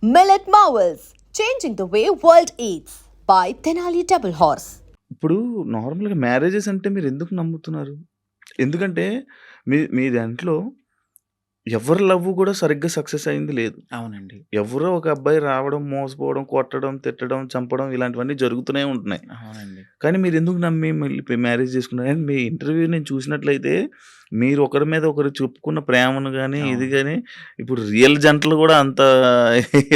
Millet Marvels, changing the way world eats by Tenali Double Horse. ఇప్పుడు నార్మల్‌గా marriages అంటే మీరెందుకు నమ్ముతున్నారు? ఎందుకంటే మీ దాంట్లో ఎవరి లవ్ కూడా సరిగ్గా సక్సెస్ అయింది లేదు. అవునండి. ఎవరో ఒక అబ్బాయి రావడం, మోసపోవడం, కొట్టడం, తిట్టడం, చంపడం ఇలాంటివన్నీ జరుగుతూనే ఉంటున్నాయి. అవునండి. కానీ మీరెందుకు నమ్మి మళ్ళీ మ్యారేజ్ చేసుకున్నారు? అండ్ మీ ఇంటర్వ్యూ నేను చూసినట్లయితే మీరు ఒకరి మీద ఒకరు చెప్పుకున్న ప్రేమను గాని, ఇది అవును. గాని ఇప్పుడు రియల్ జంటలు కూడా అంత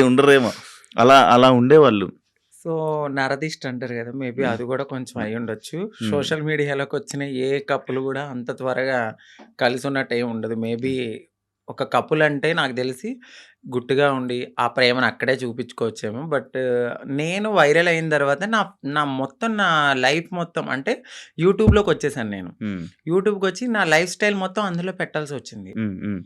ఉండరేమో. అలా ఉండేవాళ్ళు. సో, నరదిష్టి అంటారు గదా! మేబీ హ్మ్. అది గూడా కొంచెం హ్మ్. అయ్యుండొచ్చు. హ్మ్. సోషల్ మీడియాలోకొచ్చిన ఏ కపుల్ గూడా అంత త్వరగా కలిసున్నట్టేం ఉండదు. మేబీ ఒక కపుల్ అంటే నాకు దెలిసి గుట్టుగా ఉండి, ఆ ప్రేమను అక్కడే చూపిచ్చుకోవచ్చేమో. బట్ నేను వైరల్ అయిన తర్వాత నా లైఫ్ మొత్తం అంటే యూట్యూబ్‌లోకొచ్చేసాను నేను. హ్మ్. యూట్యూబ్‌కొచ్చి నా లైఫ్ స్టైల్ మొత్తం అందులో పెట్టాల్సొచ్చింది. హ్మ్. హ్మ్.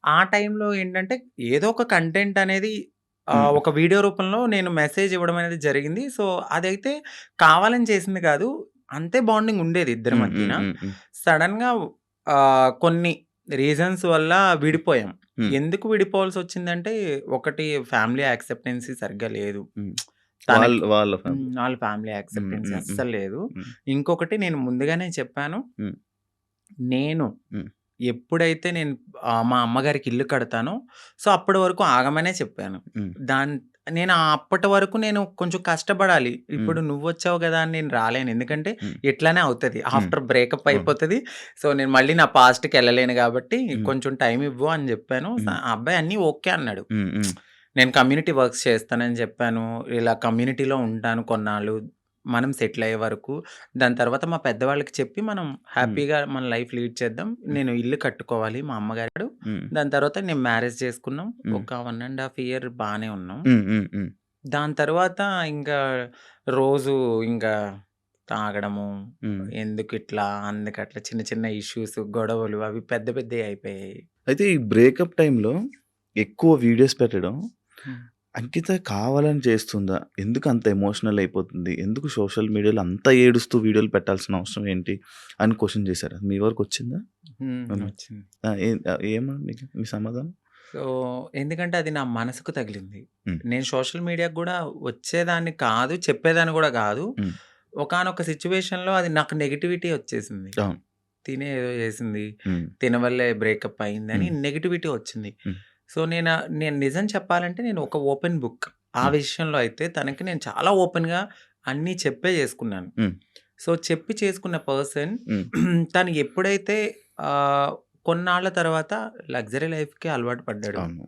ఆ టైంలో ఏంటంటే ఏదో ఒక కంటెంట్ అనేది హ్మ్. ఒక వీడియో రూపంలో నేను మెసేజ్ ఇవ్వడం అనేది జరిగింది. సో, అదైతే కావాలని చేసింది కాదు. అంతే బాండింగ్ ఉండేది ఇద్దరి హ్మ్. హ్మ్. మధ్యన. హ్మ్. హ్మ్. సడెన్‌గా కొన్ని రీజన్స్ వల్ల విడిపోయాం. హ్మ్. ఎందుకు విడిపోవాల్సొచ్చిందంటే ఒకటి ఫ్యామిలీ యాక్సెప్టెన్సీ సరిగ్గా లేదు. హ్మ్. తనకి వాళ్ళ ఫ్యామిలీ. వాళ్ళ ఫ్యామిలీ హ్మ్. యాక్సెప్టెన్సీ హ్మ్. హ్మ్. అస్సలు లేదు. హ్మ్. ఇంకొకటి నేను ముందుగానే చెప్పాను. హ్మ్. నేను హ్మ్. ఎప్పుడైతే నేను మా అమ్మగారికి ఇల్లు కడతానో, సో, అప్పటి వరకు ఆగమనే చెప్పాను. హ్మ్. నేను అప్పటి వరకు నేను కొంచెం కష్టపడాలి. హ్మ్. ఇప్పుడు నువ్వొచ్చావు గదా! అని నేను రాలేను. ఎందుకంటే హ్మ్. ఇట్లానే అవుతది. హ్మ్. ఆఫ్టర్ బ్రేకప్ అవును. అయిపోతది. సో, నేను మళ్ళీ నా పాస్ట్‌కెళ్ళలేను గాబట్టి హ్మ్. కొంచెం టైమ్ ఇవ్వు అని జెప్పాను. హ్మ్. ఆ అబ్బాయి అన్నీ ఓకే అన్నాడు. హ్మ్. హ్మ్. నేను కమ్యూనిటీ వర్క్స్ చేస్తానని జెప్పాను. ఇలా కమ్యూనిటీలో ఉంటాను కొన్నాళ్ళు. మనం సెటిల్ అయ్యే వరకు. దాని తర్వాత మా పెద్దవాళ్ళకి చెప్పి మనం హ్మ్. హ్యాపీగా మన లైఫ్ లీడ్ చేద్దాం. హ్మ్. నేను ఇల్లు కట్టుకోవాలి మా అమ్మగారు. హ్మ్. దాని తర్వాత నేను మ్యారేజ్ చేసుకున్నాం. హ్మ్. ఒక 1 ½ ఇయర్ బానే ఉన్నాం. హ్మ్. హ్మ్. హ్మ్. దాని తర్వాత ఇంకా రోజు ఇంకా తాగడము, హ్మ్. ఎందుకిట్లా, అందుకట్లా చిన్న చిన్న ఇష్యూస్, గొడవలు అవి పెద్ద పెద్దయి అయిపోయాయి. అయితే ఈ బ్రేకప్ టైమ్‌లో ఎక్కువ వీడియోస్ పెట్టడం హ్మ్. అంకిత కావాలని చేస్తుందా? ఎందుకు అంత ఎమోషనల్ అయిపోతుంది? ఎందుకు సోషల్ మీడియాలో అంత ఏడుస్తూ వీడియోలు పెట్టాల్సిన అవసరం ఏంటి? అని క్వెషన్ చేసారా? మీ వరకొచ్చిందా? హ్మ్. వచ్చింది. ఆ! ఏమని మీకు మీ సమాధానం? సో, ఎందుకంటే అది నా మనసుకు తగిలింది. హ్మ్. నేను సోషల్ మీడియాకి గూడా వచ్చేదాన్ని కాదు, చెప్పేదాన్ని గూడా గాదు. హ్మ్. ఒకానొక సిట్యుయేషన్‌లో అది నాకు నెగటివిటీ వచ్చేసింది. అవును. తినే ఏదో చేసింది. హ్మ్. తిన వల్లే బ్రేకప్ అయిందని హ్మ్. నెగటివిటీ వచ్చింది. హ్మ్. సో, నేను నిజం చెప్పాలంటే నేను ఒక ఓపెన్ బుక్. ఆ హ్మ్. విషయంలో అయితే తనకి నేను చాలా ఓపెన్‌గా అన్నీ చెప్పే చేసుకున్నాను. హ్మ్. సో, చెప్పి చేసుకున్న పర్సన్ హ్మ్. తను ఎప్పుడైతే ఆహ్, కొన్నాళ్ళ తర్వాత లగ్జరీ లైఫ్‌కి అలవాటు పడ్డాడు. అవును.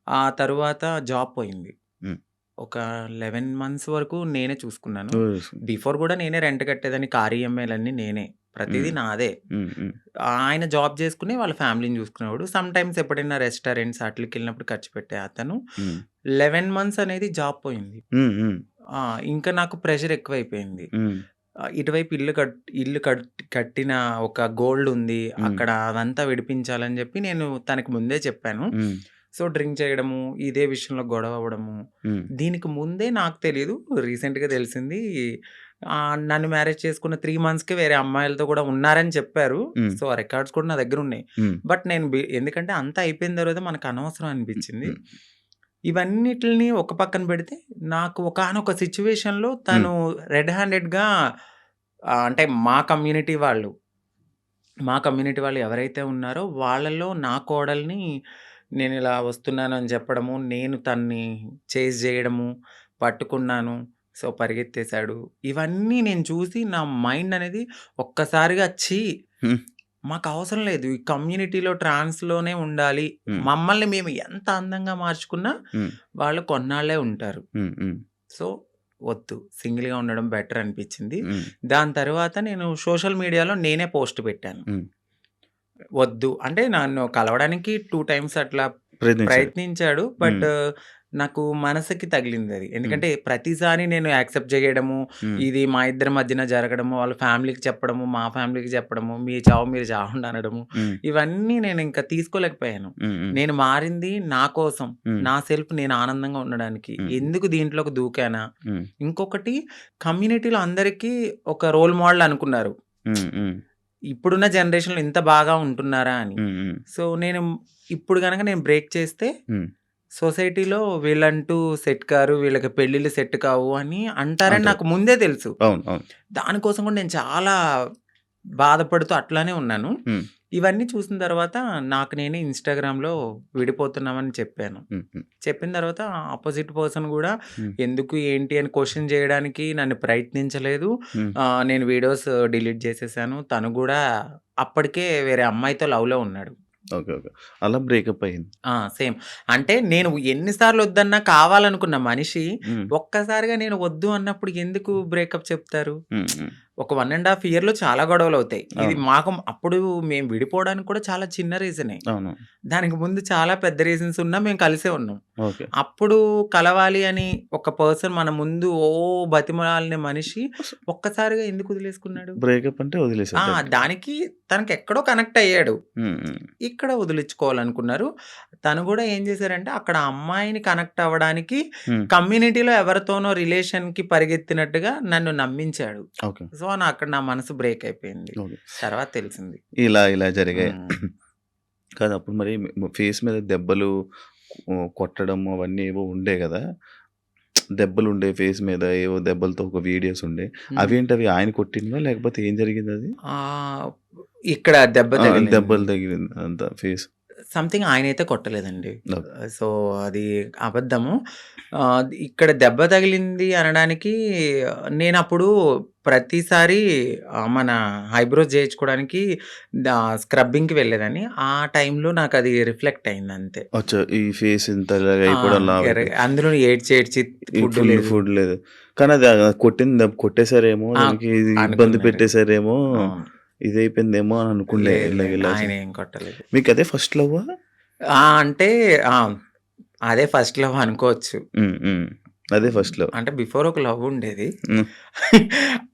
ఆ తరువాత జాబ్ పోయింది. హ్మ్. ఒక 11 మంత్స్ వరకు నేనే చూసుకున్నాను. ఓహ్! బిఫోర్ గూడా నేనే రెంట్ కట్టేదాన్ని. కార్ ఈఎంఐలన్నీ నేనే. ప్రతీదీ హ్మ్. నాదే. హ్మ్. హ్మ్. ఆయన జాబ్ చేసుకొని వాళ్ళ ఫ్యామిలీని చూసుకునేవాడు. సమ్‌టైమ్స్ ఎప్పుడైనా రెస్టారెంట్స్ ఆటిలకెళ్ళినప్పుడు ఖర్చు పెట్టే అతను. హ్మ్. 11 మంత్స్ అనేది జాబ్ పోయింది. హ్మ్. హ్మ్. ఆ! ఇంకా నాకు ప్రెషర్ ఎక్కువైపోయింది. హ్మ్. ఇటువైపు ఇల్లు కట్టిన ఒక గోల్డ్ ఉంది. హ్మ్. అక్కడ అదంతా విడిపించాలని చెప్పి నేను తనకి ముందే చెప్పాను. హ్మ్. సో, డ్రింక్ చేయడము, ఇదే విషయంలో గొడవ అవ్వడము. హ్మ్. దీనికి ముందే నాకు తెలీదు. రీసెంట్‌గా తెలిసింది. నన్ను మ్యారేజ్ చేసుకున్న 3 మంత్స్‌కే వేరే అమ్మాయిలతో కూడా ఉన్నారని చెప్పారు. హ్మ్. సో, ఆ రికార్డ్స్ కూడా నా దగ్గరున్నాయి. హ్మ్. బట్ నేను ఎందుకంటే అంతా అయిపోయిన తర్వాత మనకు అనవసరం అనిపించింది. హ్మ్. ఇవన్నిటిల్ని ఒక పక్కన పెడితే నాకు ఒకానొక సిట్యుయేషన్‌లో హ్మ్. తను రెడ్ హ్యాండెడ్‌గా అంటే మా కమ్యూనిటీ వాళ్ళు ఎవరైతే ఉన్నారో వాళ్ళలో నా కోడల్ని నేనిలా వస్తున్నానని చెప్పడము, నేను తన్ని చేజ్ జేయడము, పట్టుకున్నాను. సో, పరిగెత్తేసాడు. ఇవన్నీ నేను చూసి నా మైండ్ అనేది ఒక్కసారిగా హ్మ్. మాకవసరం లేదు. ఈ కమ్యూనిటీలో ట్రాన్స్‌లోనే ఉండాలి. హ్మ్. మమ్మల్ని మేము ఎంత అందంగా మార్చుకున్నా హ్మ్. వాళ్ళు కొన్నాళ్ళే ఉంటారు. హ్మ్. హ్మ్. సో, వద్దు. సింగిల్‌గా ఉండడం బెటర్ అనిపిచ్చింది. హ్మ్. దాని తర్వాత నేను సోషల్ మీడియాలో నేనే పోస్ట్ పెట్టాను. హ్మ్. వద్దు. అంటే నన్ను కలవడానికి 2 టైమ్స్ అట్లా ప్రయత్నించాడు. ప్రయత్నించాడు. హ్మ్. బట్ నాకు మనసుకి తగిలిందది. హ్మ్. ఎందుకంటే ప్రతిసారి నేను యాక్సెప్ట్ చేయడము, హ్మ్. ఇది మా ఇద్దరి మధ్యన జరగడము, వాళ్ళ ఫ్యామిలీకి చెప్పడము, మా ఫ్యామిలీకి చెప్పడము, మీ చావు మీరు చావండి అనడము, హ్మ్. ఇవన్నీ నేనింక తీసుకోలేకపోయాను. హ్మ్. హ్మ్. నేను మారింది నా కోసం, హ్మ్. నా సెల్ఫ్ నేను ఆనందంగా ఉండడానికి. హ్మ్. ఎందుకు దీంట్లోకి దూకానా? హ్మ్. ఇంకొకటి కమ్యూనిటీలో అందరికీ ఒక రోల్ మోడల్ అనుకున్నారు. హ్మ్. హ్మ్. ఇప్పుడున్న జనరేషన్‌లో ఇంత బాగా ఉంటున్నారా అని. హ్మ్. హ్మ్. సో, ఇప్పుడు గనక నేను బ్రేక్ చేస్తే హ్మ్. సొసైటీలో వీళ్ళంటూ సెట్ కారు, వీళ్ళకి పెళ్ళిళ్ళు సెట్ కావు అని అంటారని అంటారు. నాకు ముందే తెలుసు. అవును. అవును. దానికోసం కూడా నేను చాలా బాధపడుతూ అట్లానే ఉన్నాను. హ్మ్. ఇవన్నీ చూసిన తర్వాత నాకు నేనే ఇన్‌స్టాగ్రామ్‌లో విడిపోతున్నామని చెప్పాను. హ్మ్. హ్మ్. చెప్పిన తర్వాత అపోజిట్ పర్సన్ గూడా హ్మ్. ఎందుకు, ఏంటి అని క్వెషన్ జేయడానికి నన్ను ప్రయత్నించలేదు. హ్మ్. నేను వీడియోస్ డిలీట్ జేసేసాను. తను గూడా అప్పటికే వేరే అమ్మాయితో లవ్‌లో ఉన్నాడు. ఓకే. ఓకే. అలా బ్రేకప్ అయింది. సేమ్. అంటే నేను ఎన్ని సార్లు వద్దన్నా కావాలనుకున్న మనిషి హ్మ్. ఒక్కసారిగా నేను వద్దు అన్నప్పుడు ఎందుకు బ్రేకప్ చెప్తారు? హ్మ్. హ్మ్. ఒక 1 ½ ఇయర్‌లో చాలా గొడవలవుతాయి. ఇది అవును. మాకు అప్పుడు మేము విడిపోవడానికి కూడా చాలా చిన్న రీజనే. అవును. దానికి ముందు చాలా పెద్ద రీజన్స్ ఉన్నా మేము కలిసే ఉన్నాం. ఓకే. అప్పుడు కలవాలి అని ఒక పర్సన్ మన ముందు బతిమలాడిన మనిషి ఒక్కసారిగా ఎందుకు వదిలేసుకున్నాడు? బ్రేకప్ అంటే వదిలేసారు ఆ! డైరెక్ట్‌గా. దానికి తనకెక్కడో కనెక్ట్ అయ్యాడు. హ్మ్. హ్మ్. ఇక్కడ వదిలించుకోవాలనుకున్నారు. తను గూడా ఏం జేశారంటే అక్కడ అమ్మాయిని కనెక్ట్ అవ్వడానికి హ్మ్. కమ్యూనిటీలో ఎవరితోనో రిలేషన్‌కి పరిగెత్తినట్టుగా నన్ను నమ్మించాడు. ఓకే. సో, అక్కడ నా మనసు బ్రేక్ అయిపోయింది. ఓకే. తర్వాత తెలిసింది. ఇలా జరిగాయి. హ్మ్. కాదు అప్పుడు మరి ఫేస్ మీద దెబ్బలు కొట్టడం అవన్నీ ఏవో ఉండే గదా! దెబ్బలుండే ఫేస్ మీద ఏవో దెబ్బలతో ఒక వీడియోస్ ఉండే. హ్మ్. అవేంటవి ఆయన కొట్టినవా? లేకపోతే ఏం జరిగిందది? ఆహ్, ఇక్కడ దెబ్బ తగిలింది. దెబ్బలు తగిలింది అంతా ఫేస్. సంథింగ్ ఆయనైతే కొట్టలేదండి. ఓకే. సో, అది అబద్ధము. ఇక్కడ దెబ్బ తగిలింది అనడానికి నేనప్పుడు ప్రతిసారి మన ఐబ్రోస్ చేయించుకోవడానికి స్క్రబ్బింగ్‌కి వెళ్ళేదాన్ని. ఆ టైంలో నాకది రిఫ్లెక్ట్ అయిందంతే. అచ్చా! ఈ ఫేస్ ఇంత ఇలాగ ఆ! అయిపోవడం లావు అయిపోయి. అందులో ఏడ్చి ఏడ్చి ఈ ఫుడ్ లేదు. ఫుడ్ లేదు. కానీ అది కొట్టింది కొట్టేసారేమో, ఆ! దానికి ఇబ్బంది అనుకున్నారు. పెట్టేసారేమో, అవును. ఇదయిపోయిందేమో అని అనుకునే లేదు ఇలాగ లేదు. ఇలా ఆయనేం కొట్టలేదు. మీకదే ఫస్ట్ లవ్వా? అంటే ఆ! అదే ఫస్ట్ లవ్ అనుకోవచ్చు. హ్మ్. హ్మ్. అదే ఫస్ట్ లవ్. అంటే బిఫోర్ ఒక లవ్ ఉండేది. హ్మ్.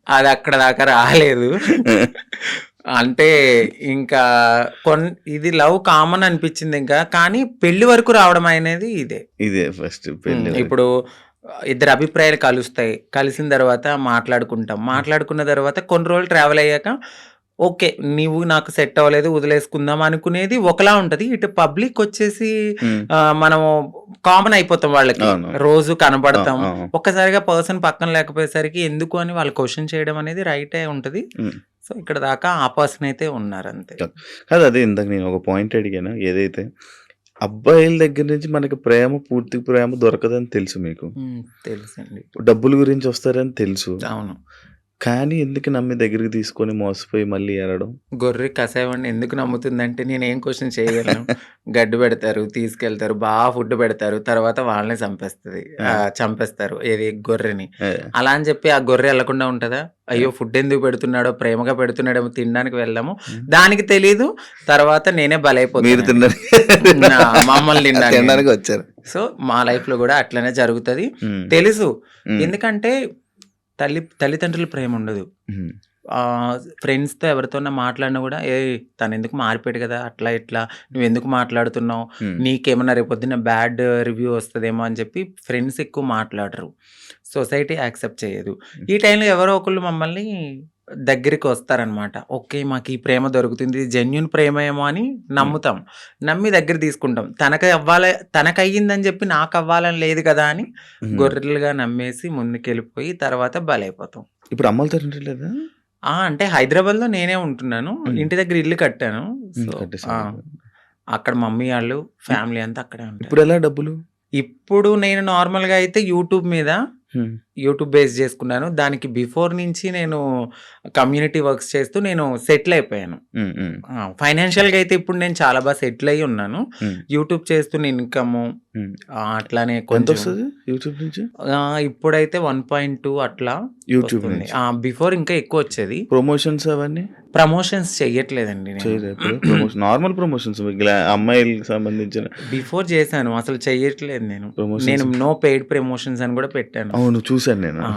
అది అక్కడ దాకా రాలేదు. అంటే ఇంకా ఇది లవ్ కామన్ అనిపించింది ఇంకా. కానీ పెళ్లి వరకు రావడం అనేది ఇదే. ఇదే ఫస్ట్ పెళ్లి వరకు. ఇప్పుడు ఇద్దరి అభిప్రాయాలు కలుస్తాయి. కలిసిన తర్వాత మాట్లాడుకుంటాం. మాట్లాడుకున్న తర్వాత కొన్ని రోజులు ట్రావెల్ అయ్యాక ఓకే. నీవు నాకు సెట్ అవ్వలేదు వదిలేసుకుందాం అనుకునేది ఒకలా ఉంటది. ఇటు పబ్లిక్ వచ్చేసి హ్మ్. మనము కామన్ అయిపోతాం వాళ్ళకి. అవును. రోజు ఆ! కనపడతాం. ఆ! ఒక్కసారిగా పర్సన్ పక్కన లేకపోయేసరికి ఎందుకు అని వాళ్ళు క్వెషన్ చేయడం అనేది రైటే ఉంటది. హ్మ్. సో, ఇక్కడ దాకా ఆ పర్సన్ అయితే ఉన్నారంతే. కాదు అదే ఇందాక నేను ఒక పాయింట్ అడిగాను. ఏదైతే అబ్బాయిల దగ్గర నుంచి మనకి పూర్తి ప్రేమ దొరకదని తెలుసు మీకు. తెలుసండి. డబ్బుల గురించి వస్తారని తెలుసు. అవును. కానీ ఎందుకు నమ్మి దగ్గరికి తీసుకొని మోసపోయి మళ్ళీ ఏడవడం? గొర్రె కసాయివాడిని ఎందుకు నమ్ముతుందంటే నేనేం క్వెషన్ చేయగలను. గడ్డి పెడతారు, తీసుకెళ్తారు, ఫుడ్ పెడతారు. తర్వాత వాళ్ళనే చంపేస్తారు. ఏది గొర్రెని. ఆ! అలా అని చెప్పి ఆ గొర్రె ఎళ్ళకుండా ఉంటదా? అయ్యో! ఫుడ్ ఎందుకు పెడుతున్నాడో, ప్రేమగా పెడుతున్నాడేమో తినడానికి వెళ్దాము. హ్మ్. దానికి తెలీదు. తర్వాత నేనే మీరు బలైపోతానండి. మమ్మల్ని తినడానికి. తినడానికి వచ్చారు. సో, మా లైఫ్‌లో గూడా అట్లనే జరుగుతది. హ్మ్. తెలుసు. హ్మ్. ఎందుకంటే తల్లిదండ్రుల ప్రేముండదు. హ్మ్. ఫ్రెండ్స్‌తో ఎవరితోన్నా మాట్లాడినా గూడా, "ఏయ్! తనెందుకు మారిపోయాడు గదా! అట్లా ఇట్లా నువ్వెందుకు మాట్లాడుతున్నావు? హ్మ్. నీకేమన్నా రేపొద్దున్న బ్యాడ్ రివ్యూ వస్తదేమో" అని చెప్పి ఫ్రెండ్స్ ఎక్కువ మాట్లాడరు. సొసైటీ యాక్సెప్ట్ చేయదు. ఈ టైంలో ఎవరో ఒకళ్ళు మమ్మల్ని దగ్గరికి వస్తారనమాట. ఓకే. మాకు ఈ ప్రేమ దొరుకుతుంది. జెన్యూన్ ప్రేమేమో అని నమ్ముతాం. నమ్మి దగ్గర తీసుకుంటాం. తనకయ్యిందని చెప్పి నాకవ్వాలని లేదు కదా! అని హ్మ్. గొర్రెలుగా నమ్మేసి ముందుకెళ్ళిపోయి తర్వాత బలైపోతాం. ఇప్పుడు అమ్మలతో ఇంట్రెస్ట్ లేదా? అంటే హైదరాబాద్‌లో నేనే ఉంటున్నాను. హ్మ్. ఇంటి దగ్గర ఇల్లు కట్టాను. హ్మ్. సో, కట్టేసారు. అక్కడ మమ్మీ ఆళ్ళు, ఫ్యామిలీ అంతా అక్కడే ఉంటారు. ఇప్పుడెలా డబ్బులు? ఇప్పుడు నేను నార్మల్‌గా అయితే హ్మ్. యూట్యూబ్ బేస్ చేసుకున్నాను. దానికి బిఫోర్ నుంచి నేను కమ్యూనిటీ వర్క్స్ చేస్తూ నేను సెటిల్ అయిపోయాను. హ్మ్. హ్మ్. ఫైనాన్షియల్‌గా అయితే ఇప్పుడు నేను చాలా సెటిల్ అయ్యి ఉన్నాను. హ్మ్. యూట్యూబ్ చేస్తున్న ఇన్‌కము హ్మ్. అట్లానే కొంచెం ఎంతొస్తది యూట్యూబ్ నుంచి? ఇప్పుడైతే 1.2 అట్లా యూట్యూబ్ వస్తుంది. నుంచి. బిఫోర్ ఇంకా ఎక్కువొచ్చేది. ప్రమోషన్స్ అవన్నీ? ప్రమోషన్స్ చెయ్యట్లేదండి నేను. చేయరా ఇప్పుడు? నార్మల్ ప్రమోషన్స్ అమ్మాయిలకి సంబంధించిన బిఫోర్ చేశాను. అసలు చెయ్యట్లేదు నేను. ప్రమోషన్స్. నేను నో పెయిడ్ ప్రమోషన్స్ అని గూడా పెట్టాను. అవును. చూసాను నేను. ఆ!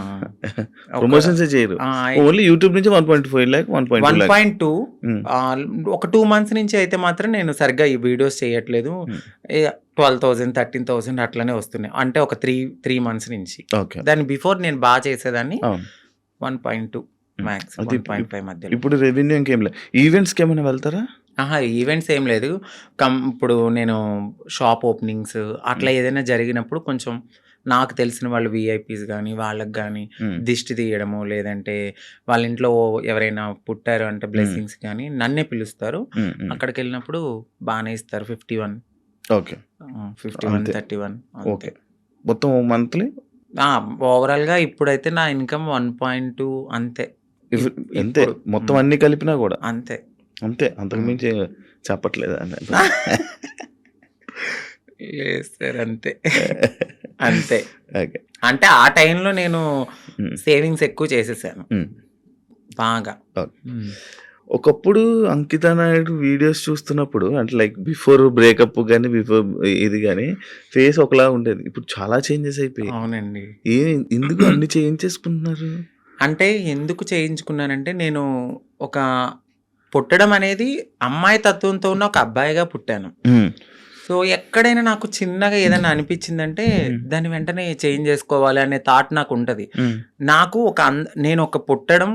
ఒక ప్రమోషన్సే చేయరు. ఆ! ఓన్లీ యూట్యూబ్ నుంచి 1.5 లాక్, 1.2 లాక్. 1.2 హ్మ్. ఒక 2 మంత్స్ నుంచి అయితే మాత్రం నేను సరిగ్గా ఈ వీడియోస్ చేయట్లేదు. హ్మ్. 12,000, 13,000 అట్లనే వస్తున్నాయి. అంటే ఒక 3 మంత్స్ నుంచి. ఓకే. దాని బిఫోర్ నేను చేసేదాన్ని. అవును. 1.2 హ్మ్. మాక్స్ అయితే 1.5 మధ్యలో. ఇప్పుడు రెవెన్యూ ఇంకేం లే. ఈవెంట్స్‌కేమైనా వెళ్తారా? ఈవెంట్స్ ఏం లేదు. ఇప్పుడు నేను షాప్ ఓపెనింగ్స్ అట్లా ఏదైనా జరిగినప్పుడు కొంచెం నాకు తెలిసిన వాళ్ళు వీఐపీస్ గానీ, వాళ్ళకి గానీ హ్మ్. దిష్టి తీయడము, లేదంటే వాళ్ళ ఇంట్లో ఎవరైనా పుట్టారు అంటే హ్మ్. బ్లెస్సింగ్స్ గానీ నన్నే పిలుస్తారు. హ్మ్. హ్మ్. అక్కడికెళ్ళినప్పుడు బానే ఇస్తారు. 51 ఓకే. 51, అంతే. 31 ఓకే. అంతే. మొత్తం మంత్లీ ఓవరాల్‌గా ఇప్పుడైతే నా ఇన్‌కమ్ 1.2 అంతే. ఇఫ్ అంతే. ఇప్పుడు మొత్తం అన్నీ కలిపినా గూడా. అంతే. అంతే. అంతకు హ్మ్. మించి చెప్పట్లేదా? లేదు సార్ అంతే. అంతే. ఓకే. అంటే ఆ టైంలో నేను హ్మ్. సేవింగ్స్ ఎక్కువ చేసేసాను. హ్మ్. బాగా. ఓకే. హ్మ్. ఒకప్పుడు 'అంకిత నాయుడు' వీడియోస్ చూస్తున్నప్పుడు అంటే లైక్ బిఫోర్ బ్రేకప్ గాని, బిఫోర్ ఇది గాని ఫేస్ ఒకలా ఉండేది. ఇప్పుడు చాలా చేంజెస్ అయిపోయాయి. అవునండి. ఎందుకు అన్ని చేయించేసుకుంటున్నారు? అంటే ఎందుకు చేయించుకున్నానంటే నేను ఒక పుట్టడం అనేది అమ్మాయి తత్వంతో ఉన్న ఒక అబ్బాయిగా పుట్టాను. హ్మ్. సో, ఎక్కడైనా నాకు చిన్నగా ఏదైనా అనిపించిందంటే హ్మ్. దాన్ని వెంటనే చేంజ్ చేసుకోవాలి అనే థాట్ నాకుంటది. హ్మ్. నాకు నేను ఒక పుట్టడం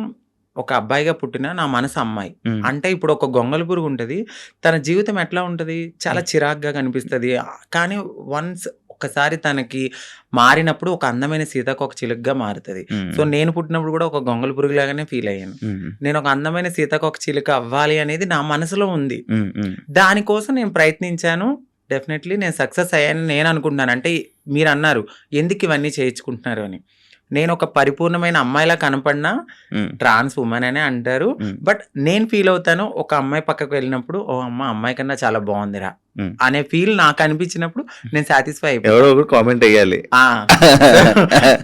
ఒక అబ్బాయిగా పుట్టిన నా మనసు అమ్మాయి. హ్మ్. అంటే ఇప్పుడు ఒక గొంగళి పురుగు ఉంటది. తన జీవితం ఎట్లా ఉంటది? చాలా చిరాకుగా కనిపిస్తది. కానీ వన్స్ ఒక్కసారి తనకి మారినప్పుడు ఒక అందమైన సీతాకోకచిలుకగా మారుతది. హ్మ్. సో, నేను పుట్టినప్పుడు కూడా ఒక గొంగళి పురుగులాగానే ఫీల్ అయ్యాను. హ్మ్. నేను ఒక అందమైన సీతాకోకచిలుక అవ్వాలి అనేది నా మనసులో ఉంది. హ్మ్. హ్మ్. దానికోసం నేను ప్రయత్నించాను. డెఫినెట్‌లీ నేను సక్సెస్ అయ్యానని నేను అనుకుంటున్నాను. అంటే మీరన్నారు ఎందుకు ఇవన్నీ చేయించుకుంటున్నారు అని. నేను ఒక పరిపూర్ణమైన అమ్మాయిలా కనపడినా హ్మ్. ట్రాన్స్ వుమన్ అనే అంటారు. హ్మ్. బట్ నేను ఫీల్ అవుతాను ఒక అమ్మాయి పక్కకు వెళ్ళినప్పుడు ఓహ్! అమ్మాయి కన్నా చాలా బావుందిరా హ్మ్. అనే ఫీల్ నాకు అనిపించినప్పుడు నేను సాటిస్ఫై అయిపోతా. ఎవరో ఒకరు కామెంట్ ఎయ్యాలి. ఆ!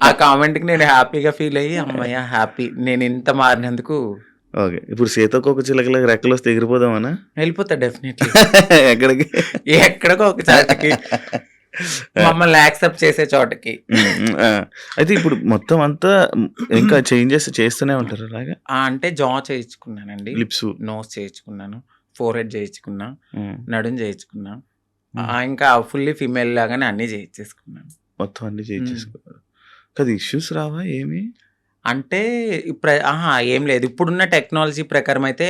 ఆ కామెంట్‌కి నేను హ్యాపీగా ఫీల్ అయ్యి హమ్మయ్య! హ్యాపీ నేను ఇంత మారినందుకు ఓకే. ఇప్పుడు సీతాకోకచిలుకలకి రెక్కలొస్తే ఎగిరిపోదామనా? వెళ్ళిపోతా డెఫినెట్‌లీ. ఎక్కడికి? ఎక్కడికో ఒక చాటకి. మమ్మల్ని యాక్సెప్ట్ చేసే చోటకి. హ్మ్. హ్మ్. ఆ! అయితే ఇప్పుడు మొత్తం అంతా ఇంకా చేంజెస్ చేస్తూనే ఉంటారా అలాగా? అంటే జా చేయించుకున్నానండి. లిప్సు. నోస్ చేయించుకున్నాను. ఫోర్‌హెడ్ చేయించుకున్నా. హ్మ్. నడుం చేయించుకున్నా. హ్మ్. ఇంకా ఫుల్లీ ఫీమేల్ లాగానే అన్నీ చేయించేసుకున్నాను. మొత్తం అన్నీ హ్మ్. చేయించేసుకున్నారు. కాదు ఇష్యూస్ రావా ఏమి? అంటే ఏం లేదు. ఇప్పుడున్న టెక్నాలజీ ప్రకారం అయితే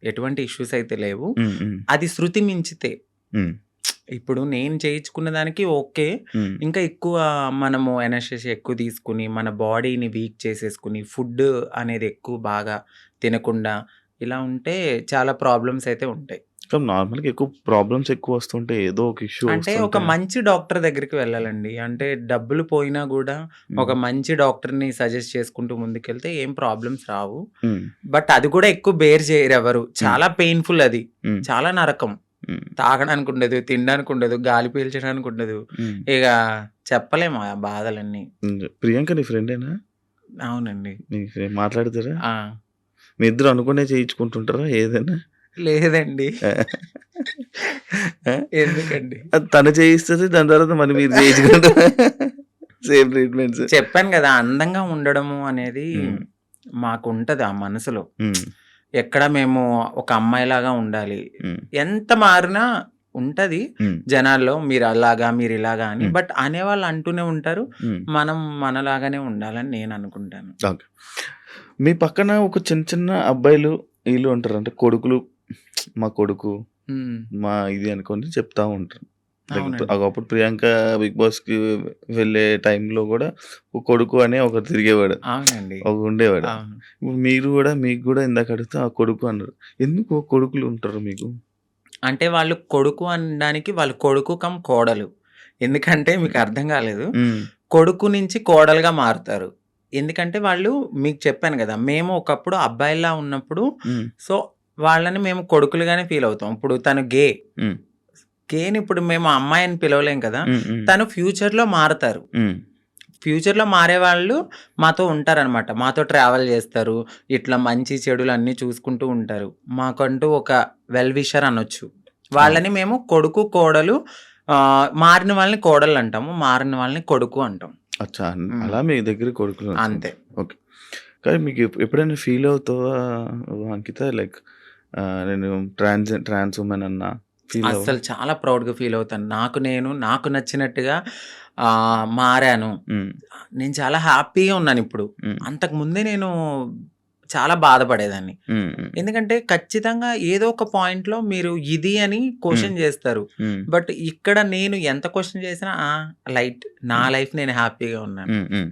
ఎటువంటి ఇష్యూస్ అయితే లేవు. హ్మ్. హ్మ్. అది శృతి మించితే హ్మ్. ఇప్పుడు నేను చేయించుకున్న దానికి ఓకే. హ్మ్. ఇంకా ఎక్కువ మనము ఎనస్థీషియా ఎక్కువ తీసుకొని, మన బాడీని వీక్ చేసేసుకొని, ఫుడ్ అనేది ఎక్కువ బాగా తినకుండా ఇలా ఉంటే చాలా ప్రాబ్లమ్స్ అయితే ఉంటాయి. కానీ నార్మల్‌గా ఎక్కువ ప్రాబ్లమ్స్ ఎక్కువొస్తుంటే ఏదో ఒక ఇష్యూ అంటే ఒక వస్తుంటే మంచి డాక్టర్ దగ్గరికి వెళ్ళాలండి. అంటే డబ్బులు పోయినా గూడా ఒక హ్మ్. మంచి డాక్టర్‌ని సజెస్ట్ చేసుకుంటూ ముందుకెళ్తే ఏం ప్రాబ్లమ్స్ రావు. హ్మ్. బట్ అది కూడా ఎక్కువ బేర్ చేయరెవరు. హ్మ్. చాలా పెయిన్‌ఫుల్ అది. హ్మ్. చాలా నరకం. హ్మ్. తాగడానికి ఉండదు, తినడానికి ఉండదు, గాలి పీల్చడానికి ఉండదు. హ్మ్. ఇగ చెప్పలేము ఆ బాధలన్నీ. హ్మ్. ప్రియాంక నీ ఫ్రెండేనా? అవునండి. నీ మాట్లాడతారా? ఆ! మీ ఇద్దరు అనుకునే చేయించుకుంటుంటారా ఏదైనా? లేదండి. ఆ! ఎందుకండి? అది తను చేయిస్తది. దాని తర్వాత మళ్ళీ మీరు చేయించుకుంటారా? Same treatments. చెప్పాను గదా! అందంగా ఉండడము అనేది హ్మ్. మాకుంటది ఆ మనసులో. హ్మ్. ఎక్కడ మేము ఒక అమ్మాయిలాగా ఉండాలి. హ్మ్. ఎంత మారినా ఉంటది హ్మ్. జనాల్లో మీరలాగా, మీరిలాగా అని. హ్మ్. బట్ అనేవాళ్ళు అంటూనే ఉంటారు. హ్మ్. మనం మనలాగానే ఉండాలని నేననుకుంటాను. ఓకే. మీ పక్కన ఒక చిన్న చిన్న అబ్బాయిలు ఈళ్ళు ఉంటారు. అంటే కొడుకులు మా కొడుకు, హ్మ్. మా ఇది అనుకోని చెప్తా ఉంటారు. లైక్ అవునండి. ఒకప్పుడు ప్రియాంక బిగ్ బాస్‌కి వెళ్ళే టైంలో గూడా ఒక కొడుకు అనే ఒకడు తిరిగేవాడు. అవునండి. ఒకడుండేవాడు. అవును. ఇప్పుడు మీరు గూడా మీకు గూడా ఇందాక అడిగితే ఆ కొడుకు అన్నారు. ఎందుకు కొడుకులు ఉంటారు మీకు? అంటే వాళ్ళు కొడుకు అనడానికి వాళ్ళు కొడుకు కమ్ కోడలు. ఎందుకంటే మీకర్థం కాలేదు. హ్మ్. కొడుకు నుంచి కోడలుగా మారుతారు. ఎందుకంటే వాళ్ళు మీకు చెప్పాను గదా! మేము ఒకప్పుడు అబ్బాయిల్లా ఉన్నప్పుడు హ్మ్. సో, వాళ్ళని మేము కొడుకులుగానే ఫీల్ అవుతాం. ఇప్పుడు తను గే. హ్మ్. గేని ఇప్పుడు మేము అమ్మాయి అని పిలవలేం కదా! హ్మ్. హ్మ్. తను ఫ్యూచర్‌లో మారతారు. హ్మ్. ఫ్యూచర్‌లో మారేవాళ్ళు మాతో ఉంటారనమాట. మాతో ట్రావెల్ చేస్తారు. ఇట్లా మంచి చెడులు అన్నీ చూసుకుంటూ ఉంటారు. మాకంటూ ఒక వెల్ విషర్ అనొచ్చు. అవును. వాళ్ళని మేము కొడుకు, కోడలు మారిన వాళ్ళని కోడలంటాము. మారిన వాళ్ళని కొడుకు అంటాం. అచ్చా! హ్మ్. అలా మీ దగ్గర కొడుకులు అంతే. ఉంటారు. ఓకే. కానీ మీకు ఎప్పుడైనా ఫీల్ అవుతావా అంకిత? లైక్ నేను ట్రాన్స్ వుమెన్ అన్నా ఫీల్ అవ్వవా? అస్సలు చాలా ప్రౌడ్‌గా ఫీల్ అవుతాను. నాకు నచ్చినట్టుగా మారాను. హ్మ్. నేను చాలా హ్యాపీగా ఉన్నానిప్పుడు. హ్మ్. అంతకుముందే నేను చాలా బాధపడేదాన్ని. హ్మ్. హ్మ్. ఎందుకంటే ఖచ్చితంగా ఏదో ఒక పాయింట్‌లో మీరు ఇది అని హ్మ్. క్వెషన్ చేస్తారు. హ్మ్. బట్ ఇక్కడ నేను ఎంత క్వెషన్ చేసినా లైట్ నా హ్మ్. లైఫ్ నేను హ్యాపీగా ఉన్నాను. హ్మ్. హ్మ్.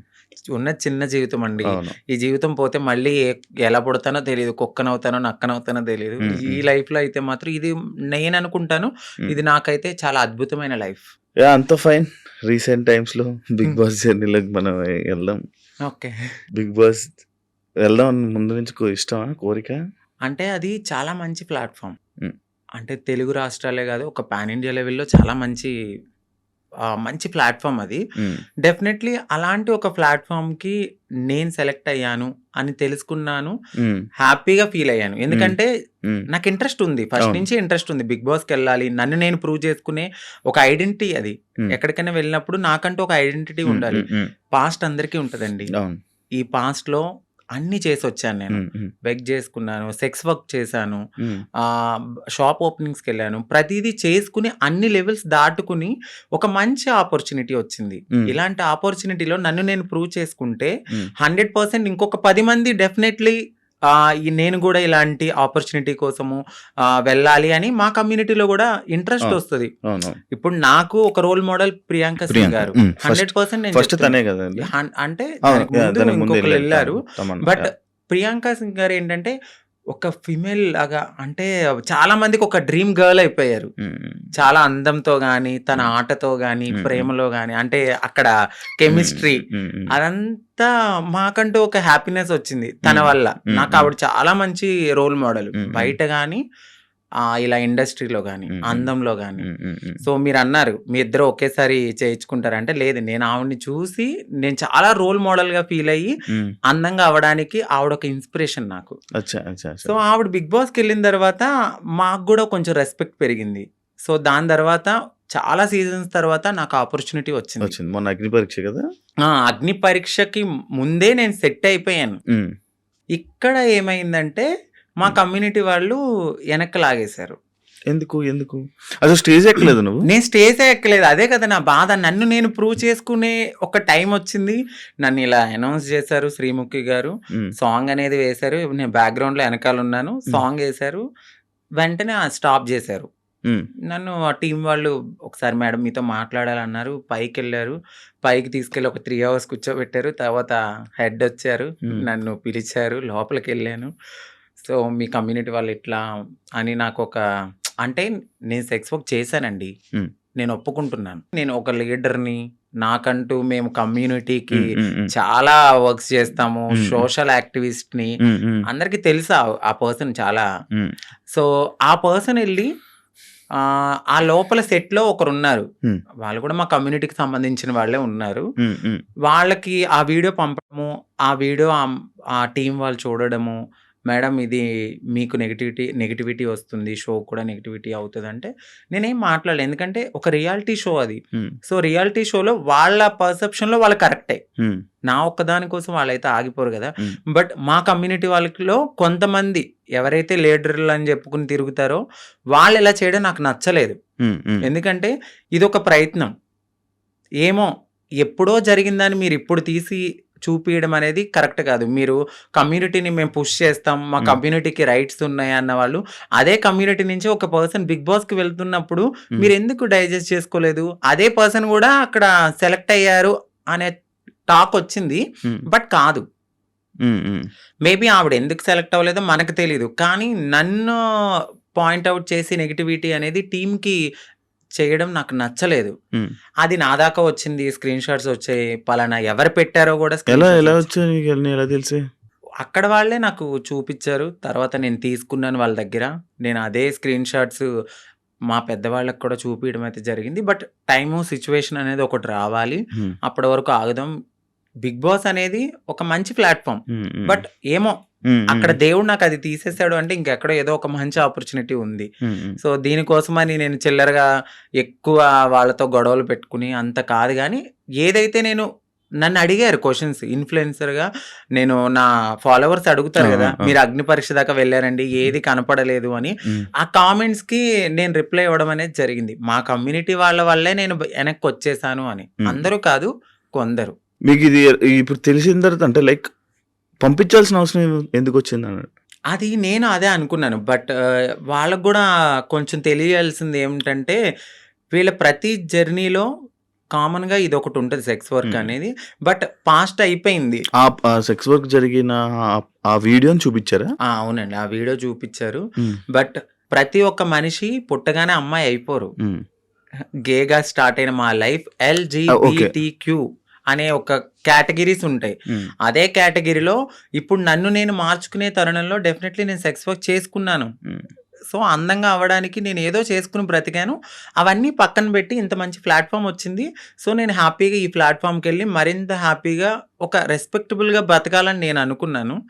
ఉన్నది చిన్న జీవితం అండి. అవును. ఈ జీవితం పోతే మళ్ళీ ఎలా పుడతానో తెలీదు. కుక్కనవుతానో, నక్కనవుతానో తెలీదు. హ్మ్. ఈ హ్మ్. లైఫ్‌లో అయితే మాత్రం ఇది నేననుకుంటాను. హ్మ్. ఇది నాకైతే చాలా అద్భుతమైన లైఫ్. యాహ్! అంతా ఫైన్. రీసెంట్ టైమ్స్‌లో బిగ్ హ్మ్. బాస్ జర్నీలోకి మనం వెళ్దాం. ఓకే. బిగ్ బాస్ వెళ్దాం అని ముందు నుంచి ఇష్టమా? కోరిక? అంటే అది చాలా మంచి ప్లాట్‌ఫార్మ్. హ్మ్. అంటే తెలుగు రాష్ట్రాలే గాదు. ఒక పాన్ ఇండియా లెవెల్‌లో చాలా మంచి ప్లాట్‌ఫార్మ్ అది. హ్మ్. డెఫినెట్‌లీ అలాంటి ఒక ప్లాట్‌ఫార్మ్‌కి నేను సెలెక్ట్ అయ్యాను అని తెలుసుకున్నాను. హ్మ్. హ్యాపీగా ఫీల్ అయ్యాను. హ్మ్. ఎందుకంటే హ్మ్. నాకు ఇంట్రెస్ట్ ఉంది. ఫస్ట్ అవును. నుంచి ఇంట్రెస్ట్ ఉంది. బిగ్ బాస్‌కెళ్ళాలి. నన్ను నేను ప్రూవ్ చేసుకునే ఒక ఐడెంటిటీ అది. హ్మ్. ఎక్కడికైనా వెళ్ళినప్పుడు నాకంటూ ఒక ఐడెంటిటీ హ్మ్. ఉండాలి. హ్మ్. హ్మ్. పాస్ట్ అందరికీ ఉంటదండి. అవును. ఈ పాస్ట్‌లో అన్నీ చేసొచ్చాను నేను. హ్మ్. హ్మ్. బెగ్ చేసుకున్నాను. సెక్స్ వర్క్ చేశాను. హ్మ్. షాప్ ఓపెనింగ్స్‌కెళ్ళాను. ప్రతీదీ చేసుకొని అన్ని లెవెల్స్ దాటుకొని ఒక మంచి ఆపర్చునిటీ వచ్చింది. హ్మ్. ఇలాంటి ఆపర్చునిటీలో నన్ను నేను ప్రూవ్ చేసుకుంటే హ్మ్. 100% ఇంకొక 10 మంది డెఫినెట్‌లీ నేను గూడా ఇలాంటి ఆపర్చునిటీ కోసము వెళ్ళాలి అని మా కమ్యూనిటీలో గూడా ఇంట్రెస్ట్ అవును. ఒస్తది. అవునవును. ఇప్పుడు నాకు ఒక రోల్ మోడల్ ప్రియాంక సింగ్ ప్రియాంక. గారు. హ్మ్. ఫస్ట్ 100% నేను ఫస్ట్ చెప్తున్నా. తనే గదండీ! అంటే అవును. దానికి యాహ్! ముందు దానికి ముందు ఎళ్ళాడు. ఇంకొకళ్ళెళ్లారు. తమన్నా. But yeah! ప్రియాంక సింగ్ గారేంటంటే ఒక ఫీమేల్ లాగా అంటే చాలా మందికి ఒక డ్రీమ్ గర్ల్ అయిపోయారు. హ్మ్. హ్మ్. చాలా అందంతో గాని, తన హ్మ్. ఆటతో గాని, హ్మ్. హ్మ్. ప్రేమలో గాని అంటే అక్కడ హ్మ్. కెమిస్ట్రీ హ్మ్. హ్మ్. అదంతా మాకంటూ ఒక హ్యాపీనెస్ వచ్చింది తన హ్మ్. వల్ల. హ్మ్. నాకు హ్మ్. ఆవిడ చాలా మంచి రోల్ మోడల్. హ్మ్. హ్మ్. బయట గాని ఇలా ఇండస్ట్రీలో గాని, హ్మ్. హ్మ్. అందంలో గాని. హ్మ్. హ్మ్. హ్మ్. సో మీరన్నారు మీ ఇద్దరు ఒకేసారి చేయించుకుంటారా అంటే లేదు. నేను ఆవిడని చూసి నేను చాలా రోల్ మోడల్‌గా ఫీల్ అయ్యి హ్మ్. అందంగా అవ్వడానికి ఆవిడొక ఇన్‌స్పిరేషన్ నాకు. అచ్చా! అచ్చా! అచ్చా! సో ఆవిడ బిగ్ బాస్‌కెళ్ళిన తర్వాత మాకు గూడా కొంచెం రెస్పెక్ట్ పెరిగింది. సో దాని తర్వాత చాలా సీజన్స్ తర్వాత నాకు ఆపర్చునిటీ వచ్చింది. వచ్చింది. మొన్న అగ్ని పరీక్ష గదా! అగ్ని పరీక్షకి ముందే నేను సెట్ అయిపోయాను. హ్మ్. ఇక్కడ ఏమైందంటే మా హ్మ్. కమ్యూనిటీ వాళ్ళు వెనక్కి లాగేశారు. ఎందుకు? ఎందుకు? అసలు స్టేజ్ ఎక్కలేదా నువ్వు? నేను స్టేజే ఎక్కలేదు. అదే కదా నా బాధ. నన్ను నేను ప్రూవ్ చేసుకునే ఒక టైమొచ్చింది. నన్ను ఇలా అనౌన్స్ చేశారు శ్రీముఖి గారు. హ్మ్. సాంగ్ అనేది వేశారు. నేను బ్యాక్‌గ్రౌండ్‌లో ఎనకాలున్నాను. హ్మ్. సాంగేశారు. వెంటనే స్టాప్ జేశారు. హ్మ్. నన్ను ఆ టీమ్ వాళ్ళు ఒకసారి మేడం మీతో మాట్లాడాలన్నారు. పైకెళ్లారు. పైకి తీసుకెళ్ళి ఒక 3 అవర్స్ కూర్చోబెట్టారు. తర్వాత హెడొచ్చారు. హ్మ్. నన్ను పిలిచారు. లోపలికెళ్ళాను. సో, మీ కమ్యూనిటీ వాళ్ళు ఇట్లా అని నాకొక అంటే నేను సెక్స్ వర్క్ చేశానండి. హ్మ్. నేను ఒప్పుకుంటున్నాను. నేను ఒక లీడర్‌ని. నాకంటూ మేము కమ్యూనిటీకి హ్మ్. హ్మ్. హ్మ్. చాలా వర్క్స్ చేస్తాము. హ్మ్. హ్మ్. సోషల్ యాక్టివిస్ట్‌ని. హ్మ్. హ్మ్. అందరికి తెలుసు ఆ పర్సన్ చాలా. హ్మ్. సో, ఆ పర్సన్ ఎళ్లి ఆ లోపల సెట్‌లో ఒకరున్నారు. హ్మ్. వాళ్ళు కూడా మా కమ్యూనిటీకి సంబంధించిన వాళ్ళే ఉన్నారు. హ్మ్. హ్మ్. వాళ్ళకి ఆ వీడియో పంపడము, ఆ వీడియో ఆ టీమ్ వాళ్ళు చూడడము, మేడం ఇది మీకు నెగటివిటీ వస్తుంది. షో కూడా నెగటివిటీ అవుతదంటే, నేనేం మాట్లాడలే. ఎందుకంటే ఒక రియాలిటీ షో అది. హ్మ్. సో, రియాలిటీ షోలో వాళ్ళ పర్సెప్షన్‌లో వాళ్ళు కరెక్టే. హ్మ్. నా ఒక్కదాని కోసం వాళ్ళైతే ఆగిపోరు గదా! హ్మ్. బట్ మా కమ్యూనిటీ వాళ్ళలో కొంతమంది ఎవరైతే లీడర్‌లని చెప్పుకొని తిరుగుతారో, వాళ్ళిలా చేయడం నాకు నచ్చలేదు. హ్మ్. హ్మ్. ఎందుకంటే ఇదొక ప్రయత్నం. ఏమో ఎప్పుడో జరిగిందని మీరిప్పుడు తీసి చూపియడం అనేది కరెక్ట్ కాదు. మీరు కమ్యూనిటీని మేము పుష్ చేస్తాం. మా హ్మ్. కమ్యూనిటీకి రైట్స్ ఉన్నాయి అన్న వాళ్ళు, అదే కమ్యూనిటీ నుంచి ఒక పర్సన్ బిగ్ బాస్‌కి వెళ్తున్నప్పుడు హ్మ్. మీరెందుకు డైజెస్ట్ చేసుకోలేదు? అదే పర్సన్ గూడా అక్కడ సెలెక్ట్ అయ్యారు అనే టాకొచ్చింది. హ్మ్. బట్ కాదు. హ్మ్. హ్మ్. మేబీ ఆవిడ ఎందుకు సెలెక్ట్ అవ్వలేదో మనకు తెలీదు. కానీ నన్ను పాయింట్ ఔట్ చేసి నెగటివిటీ అనేది టీమ్‌కి చేయడం నాకు నచ్చలేదు. హ్మ్. అది నా దాకా వచ్చింది. స్క్రీన్ షాట్స్ వచ్చాయి. పలానా ఎవరు పెట్టారో గూడా స్క్రీన్ ఎలా షాట్స్ వచ్చాయి. వచ్చాయి నీకు అన్నీ ఎలా తెలిసాయి? అక్కడ వాళ్ళే నాకు చూపిచ్చారు. తర్వాత నేను తీసుకున్నాను వాళ్ళ దగ్గర. నేను అదే స్క్రీన్ షాట్స్ మా పెద్దవాళ్ళకి కూడా చూపియడం అయితే జరిగింది. బట్ టైము, సిట్యుయేషన్ అనేది ఒకటి రావాలి. హ్మ్. అప్పటి వరకు ఆగుదాం. బిగ్ బాస్ అనేది ఒక మంచి ప్లాట్‌ఫార్మ్. హ్మ్. హ్మ్. బట్ ఏమో హ్మ్. అక్కడ హ్మ్. దేవుడు నాకది తీసేసాడు అంటే ఇంకెక్కడో ఏదో ఒక మంచి ఆపర్చునిటీ ఉంది. హ్మ్. హ్మ్. సో, దీనికోసమని నేను చిల్లరగా ఎక్కువ వాళ్ళతో గొడవలు పెట్టుకుని అంత కాదు గానీ, ఏదైతే నన్నడిగారు క్వెషన్స్ ఇన్‌ఫ్లుయెన్సర్‌గా నేను నా ఫాలోవర్స్ ఆ! అడుగుతారు ఆ! గదా! ఆ! మీరు అగ్ని పరీక్ష దాకా వెళ్లారండి. ఏది కనపడలేదు అని. హ్మ్. ఆ కామెంట్స్‌కి నేను రిప్లై ఇవ్వడం అనేది జరిగింది. మా కమ్యూనిటీ వాళ్ళ వల్లే నేను వెనక్కొచ్చేసాను అని. హ్మ్. అందరూ కాదు కొందరు. మీకిది ఇప్పుడు తెలిసిన తర్వాత అంటే లైక్ పంపించాల్సిన అవసరం ఎందుకొచ్చింది అన్నాడు? అది నేను అదే అనుకున్నాను. బట్ వాళ్ళకి గూడా కొంచెం తెలియాల్సింది ఏమిటంటే, వీళ్ళ ప్రతి జర్నీలో కామన్‌గా ఇదొకటుంటది సెక్స్ వర్క్ హ్మ్. అనేది. బట్ పాస్ట్ అయిపోయింది. సెక్స్ వర్క్ జరిగిన ఆ వీడియోని చూపిచ్చారా? అవునండి. ఆ వీడియో చూపిచ్చారు. హ్మ్. బట్ ప్రతి ఒక్క మనిషి పుట్టగానే అమ్మాయి అయిపోరు. హ్మ్. గేగా స్టార్ట్ అయిన మా లైఫ్ ఓకే. ఎల్‌జీబీటీక్యూ అనే ఒక కేటగిరీస్ ఉంటాయి. హ్మ్. అదే కేటగిరీలో ఇప్పుడు నన్ను నేను మార్చుకునే తరుణంలో డెఫినెట్‌లీ నేను సెక్స్ వర్క్ చేసుకున్నాను. హ్మ్. సో, అందంగా అవ్వడానికి నేను ఏదో చేసుకొని బ్రతికాను. అవన్నీ పక్కన పెట్టి ఇంత మంచి ప్లాట్‌ఫార్మ్ వచ్చింది. సో, నేను హ్యాపీగా ఈ ప్లాట్‌ఫార్మ్‌కెళ్ళి మరింత హ్యాపీగా ఒక రెస్పెక్టబుల్‌గా బ్రతకాలని నేను అనుకున్నాను.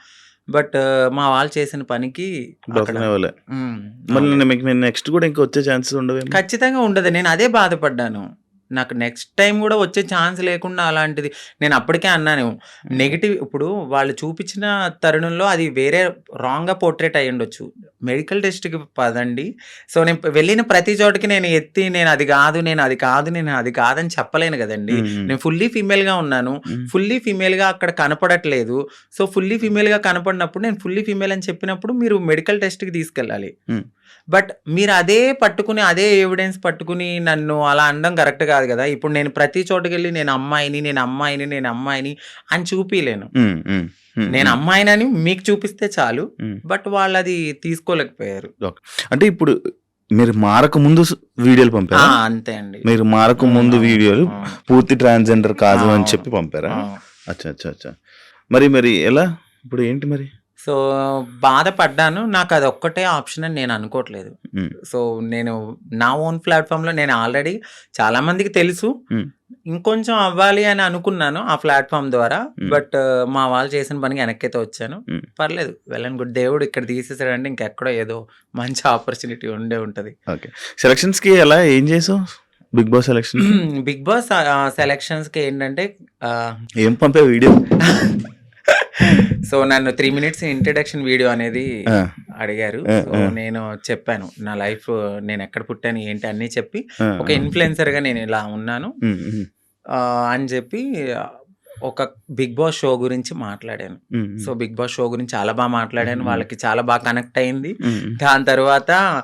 బట్ మా వాళ్ళు చేసిన పనికి అక్కడ బ్రతకనివ్వలే. హ్మ్. మళ్ళీ అవ్వలేదు. మీకు నెక్స్ట్ కూడా ఇంకా వచ్చే ఛాన్సెస్ ఉండవేమో? ఖచ్చితంగా ఉండదు. నేను అదే బాధపడ్డాను. నాకు నెక్స్ట్ టైమ్ గూడా వచ్చే ఛాన్స్ లేకుండా అలాంటిది నేను అప్పటికే అన్నాను. నెగెటివ్ ఇప్పుడు వాళ్ళు చూపించిన తరుణంలో అది వేరే రాంగ్‌గా పోర్ట్రేట్ అయ్యుండొచ్చు. మెడికల్ టెస్ట్‌కి పదండి. సో, నేను వెళ్ళిన ప్రతి చోటకి నేను ఎత్తి నేను అది గాదు, నేను అది కాదు, నేను అది కాదని చెప్పలేను గదండీ. హ్మ్. హ్మ్. నేను ఫుల్లీ ఫీమేల్‌గా ఉన్నాను. హ్మ్. ఫుల్లీ ఫీమేల్‌గా అక్కడ కనపడట్లేదు. సో, ఫుల్లీ ఫీమేల్‌గా కనపడినప్పుడు నేను ఫుల్లీ ఫీమేల్ అని చెప్పినప్పుడు మీరు మెడికల్ టెస్ట్‌కి తీసుకెళ్ళాలి. హ్మ్. బట్ మీరు అదే పట్టుకుని, అదే ఎవిడెన్స్ పట్టుకుని నన్ను అలా అనడం కరెక్ట్ కాదు గదా! ఇప్పుడు నేను ప్రతి చోటకెళ్ళి నేను అమ్మాయిని, నేను అమ్మాయిని, నేను అమ్మాయిని అని చూపియలేను. హ్మ్. హ్మ్. హ్మ్. నేను హ్మ్. అమ్మాయినని మీకు చూపిస్తే చాలు. హ్మ్. బట్ వాళ్ళది తీసుకోలేకపోయారు. ఓకే. అంటే ఇప్పుడు మీరు మారకముందు వీడియోలు పంపారా? అంతే అండి. మీరు మారకముందు అవును. వీడియోలు అవును. పూర్తి ట్రాన్స్‌జెండర్ కాదు అని అవును. చెప్పి పంపారా? అవును. అచ్చా. మరి ఎలా? ఇప్పుడు ఏంటి మరి? సో, బాధపడ్డాను. నాకదొక్కటే ఆప్షన్ అని నేను అనుకోవట్లేదు. హ్మ్. సో, నేను నా ఓన్ ప్లాట్‌ఫార్మ్‌లో నేను ఆల్రెడీ చాలా మందికి తెలుసు. హ్మ్. ఇంకొంచెం అవ్వాలి అని అనుకున్నాను ఆ ప్లాట్‌ఫార్మ్ ద్వారా. హ్మ్. బట్ మా వాళ్ళు చేసిన పనికి వెనక్కైతే వచ్చాను. హ్మ్. పర్లేదు. Well and good. దేవుడు ఇక్కడ తీసేసాడంటే ఇంకెక్కడో ఏదో మంచి ఆపర్చునిటీ ఉండే ఉంటది. ఓకే. సెలక్షన్స్‌కి ఏం చేసావు? బిగ్ బాస్ సెలక్షన్‌కి? బిగ్ బాస్ సెలక్షన్స్‌కి ఏంటంటే ఆహ్, ఏం పంపావు వీడియో? సో, నన్ను 3 మినిట్స్ ఇంట్రడక్షన్ వీడియో అనేది ఆ! అడిగారు. ఆ! సో, ఆ! నేను చెప్పాను. నా లైఫ్ నేనెక్కడ పుట్టాను, ఏంటి అన్నీ చెప్పి ఆ! ఒక ఆ! ఇన్‌ఫ్లుయెన్సర్‌గా నేనిలా ఉన్నాను హ్మ్. హ్మ్. అని చెప్పి ఒక బిగ్ బాస్ షో గురించి మాట్లాడాను. హ్మ్. సో, హ్మ్. బిగ్ బాస్ షో గురించి చాలా మాట్లాడాను. హ్మ్. వాళ్ళకి చాలా కనెక్ట్ అయింది. హ్మ్. దాని తర్వాత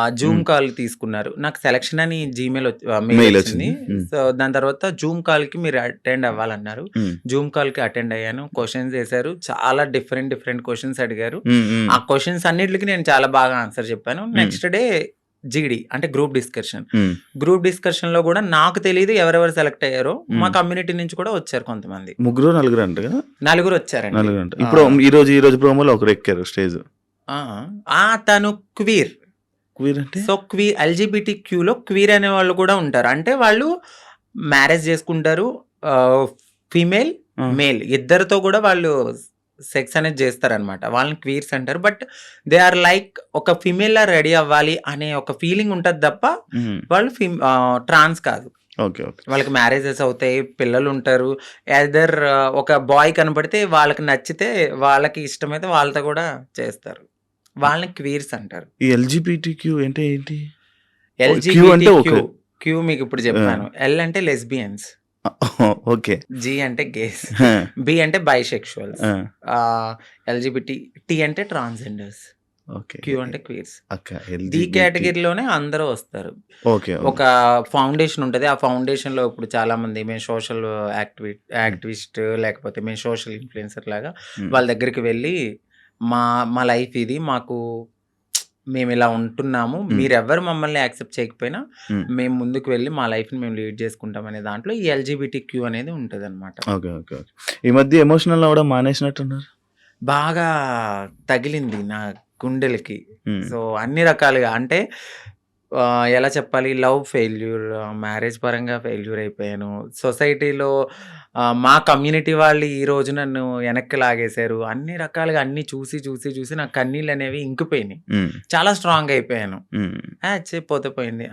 జూమ్ హ్మ్. కాల్ తీసుకున్నారు. నాకు సెలక్షన్ అని మెయిల్ మెయిల్ వచ్చింది. వచ్చింది. హ్మ్. సో, దాని తర్వాత జూమ్ కాల్‌కి మీరు అటెండ్ అవ్వాలన్నారు. హ్మ్. జూమ్ కాల్‌కి అటెండ్ అయ్యాను. క్వెషన్స్ ఏసారు. చాలా డిఫరెంట్ క్వెషన్స్ అడిగారు. హ్మ్. హ్మ్. ఆ క్వెషన్స్ అన్నిట్లికి నేను చాలా బాగా ఆన్సర్ చెప్పాను. హ్మ్. నెక్స్ట్ డే జీడీ అంటే గ్రూప్ డిస్కషన్. హ్మ్. గ్రూప్ డిస్కషన్‌లో గూడా నాకు తెలీదు ఎవరెవరు సెలెక్ట్ అయ్యారో. మా హ్మ్. కమ్యూనిటీ నుంచి కూడా వచ్చారు కొంతమంది. ముగ్గురో, నలుగురో అంట కదా? నలుగురొచ్చారండి. నలుగురంట. ఆ! ఇప్పుడు ఈరోజు ప్రోమోలో ఒకరు ఎక్కారు స్టేజ్. ఆ! తను క్వీర్. క్వీర్ అంటే? సో, ఎల్‌జీబీటీక్యూలో క్వీర్ అనేవాళ్ళు కూడా ఉంటారు. అంటే వాళ్ళు మ్యారేజ్ చేసుకుంటారు. ఆహ్, ఫీమేల్, ఆ! మేల్ ఇద్దరితో కూడా వాళ్ళు సెక్స్ అనేది చేస్తారనమాట. వాళ్ళని క్వీర్స్ అంటారు. బట్ దే ఆర్ లైక్ ఒక ఫీమేల్‌లా రెడీ అవ్వాలి అనే ఒక ఫీలింగ్ ఉంటది తప్ప హ్మ్. వాళ్ళు ట్రాన్స్ కాదు. ఓకే. వాళ్ళకి మ్యారేజెస్ అవుతాయి. పిల్లలుంటారు. ఎయిదర్ ఒక బాయ్ కనపడితే వాళ్ళకి నచ్చితే వాళ్ళకి ఇష్టమైతే వాళ్ళతో కూడా చేస్తారు. వాళ్ళని క్వీర్స్ అంటారు. ఈ ఎల్‌జీబీటీక్యూ అంటే ఏంటి? క్యూ అంటే ఎల్‌జీబీటీక్యూ ఓకే. క్యూ మీకిప్పుడు ఆ! చెప్పాను. ఎల్ అంటే లెస్బియన్స్. ఓకే. జీ అంటే గేస్. ఆ! బి అంటే బైసెక్షువల్స్. ఆ! ఎల్‌జీబీటీ టీ అంటే ట్రాన్స్‌జెండర్స్. ఓకే. క్యూ అంటే క్వీర్స్. అక్క డి ఎల్‌జీబీటీ. కేటగిరీలోనే అందరూ వస్తారు. ఓకే. ఒక ఫౌండేషన్ ఉంటది. ఆ ఫౌండేషన్‌లో ఇప్పుడు చాలామంది మేము సోషల్ హ్మ్. యాక్టివిస్ట్ లేకపోతే మేము సోషల్ ఇన్‌ఫ్లుయెన్సర్ లాగా హ్మ్. వాళ్ళ దగ్గరికి వెళ్ళి మా మా లైఫ్ ఇది. మేమిలా ఉంటున్నాము. హ్మ్. మీరెవ్వరు మమ్మల్ని యాక్సెప్ట్ చేయకపోయినా హ్మ్. మేము ముందుకు వెళ్ళి మా లైఫ్‌ని మేము లీడ్ చేసుకుంటాం అనే దాంట్లో ఈ ఎల్‌జీబీటీక్యూ అనేది ఉంటదనమాట. ఓకే. ఈ మధ్య ఎమోషనల్ అవ్వడం మానేసినట్టున్నారు? బాగా తగిలింది నా గుండెలకి. హ్మ్. సో, అన్ని రకాలుగా అంటే ఎలా చెప్పాలి? లవ్ ఫెయిల్యూర్, మ్యారేజ్ పరంగా ఫెయిల్యూర్ అయిపోయాను. సొసైటీలో మా కమ్యూనిటీ వాళ్ళు ఈరోజు నన్ను వెనక్కి లాగేశారు. అన్ని రకాలుగా అన్నీ చూసి నా కన్నీళ్ళనేవి ఇంకిపోయినాయి. హ్మ్. చాలా స్ట్రాంగ్ అయిపోయాను. హ్మ్. పోతే పోయింది.